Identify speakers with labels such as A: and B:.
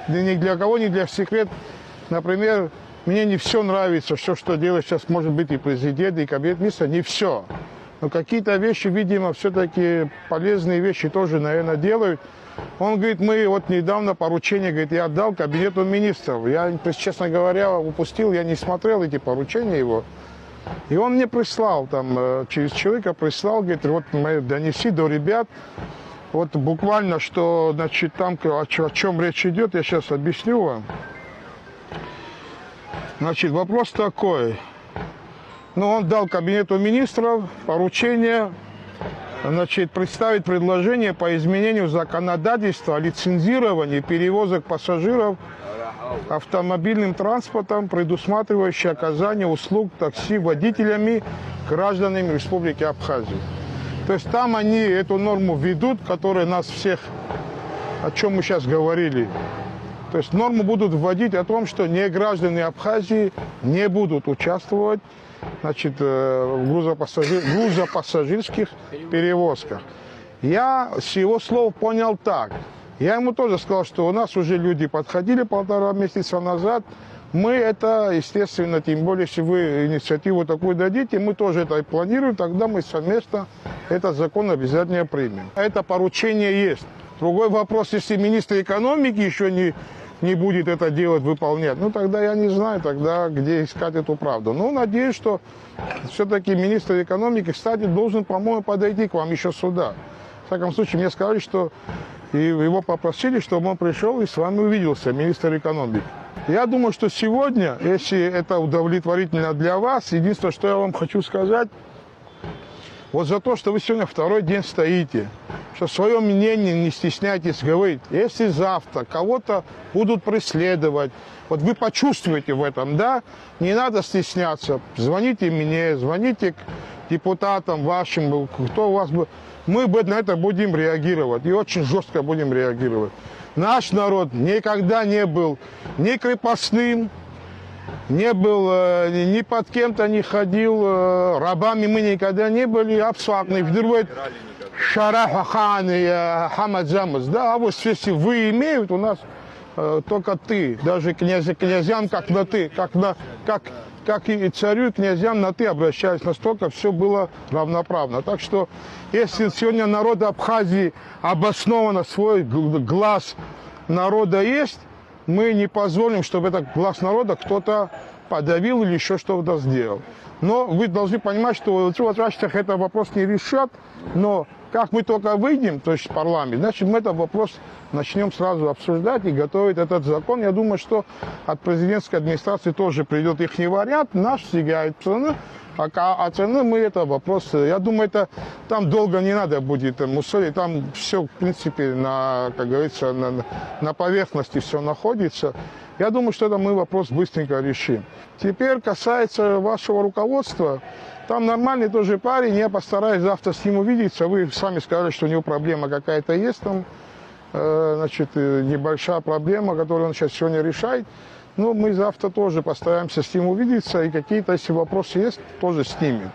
A: ни для кого не для секрет. Например, мне не все нравится, все, что делает сейчас, может быть, и президент, и кабинет министров, не все. Но какие-то вещи, видимо, все-таки полезные вещи тоже, наверное, делают. Он говорит, мы вот недавно поручение, говорит, я отдал кабинету министров. Я, честно говоря, упустил, я не смотрел эти поручения его. И он мне прислал, там, через человека прислал, говорит, вот донеси до ребят. Вот буквально, что, значит, там, о чем речь идет, я сейчас объясню вам. Значит, вопрос такой. Ну, он дал кабинету министров поручение, значит, представить предложение по изменению законодательства о лицензировании перевозок пассажиров автомобильным транспортом, предусматривающее оказание услуг такси водителями гражданами Республики Абхазия. То есть там они эту норму ведут, которая нас всех, о чем мы сейчас говорили. То есть норму будут вводить о том, что не граждане Абхазии не будут участвовать, значит, в грузопассажирских перевозках. Я с его слов понял так. Я ему тоже сказал, что у нас уже люди подходили 1,5 месяца назад. Мы это, естественно, тем более, если вы инициативу такую дадите, мы тоже это планируем, тогда мы совместно этот закон обязательно примем. Это поручение есть. Другой вопрос, если министр экономики еще не будет это делать, выполнять, ну тогда я не знаю, тогда где искать эту правду. Ну, надеюсь, что все-таки министр экономики, кстати, должен, по-моему, подойти к вам еще сюда. В всяком случае, мне сказали, что и его попросили, чтобы он пришел и с вами увиделся, министр экономики. Я думаю, что сегодня, если это удовлетворительно для вас, единственное, что я вам хочу сказать, вот за то, что вы сегодня второй день стоите, что свое мнение не стесняйтесь говорить. Если завтра кого-то будут преследовать, вот вы почувствуете в этом, да, не надо стесняться. Звоните мне, звоните к депутатам вашим, кто у вас был. Мы на это будем реагировать и очень жестко будем реагировать. Наш народ никогда не был ни крепостным, не был, ни под кем-то не ходил, рабами мы никогда не были, абсолютно. Вдруг Шарафахан и Хамадзамас, да, а вот если вы имеют, у нас только ты, даже князьям как на ты, как и царю, и князьям на ты обращались, настолько все было равноправно. Так что, если сегодня народ Абхазии обоснованно свой глаз народа есть, мы не позволим, чтобы этот глаз народа кто-то подавил или еще что-то сделал. Но вы должны понимать, что в вопросах этот вопрос не решат, но как мы только выйдем, то есть в парламент, значит, мы этот вопрос начнем сразу обсуждать и готовить этот закон. Я думаю, что от президентской администрации тоже придет их вариант, наш стигает цены, а цены мы это вопрос, я думаю, это там долго не надо будет мусорить, там все, в принципе, как говорится, на поверхности все находится. Я думаю, что это мы вопрос быстренько решим. Теперь касается вашего руководства. Там нормальный тоже парень, я постараюсь завтра с ним увидеться. Вы сами сказали, что у него проблема какая-то есть там, значит, небольшая проблема, которую он сейчас сегодня решает. Но мы завтра тоже постараемся с ним увидеться, и какие-то, если вопросы есть, тоже снимем.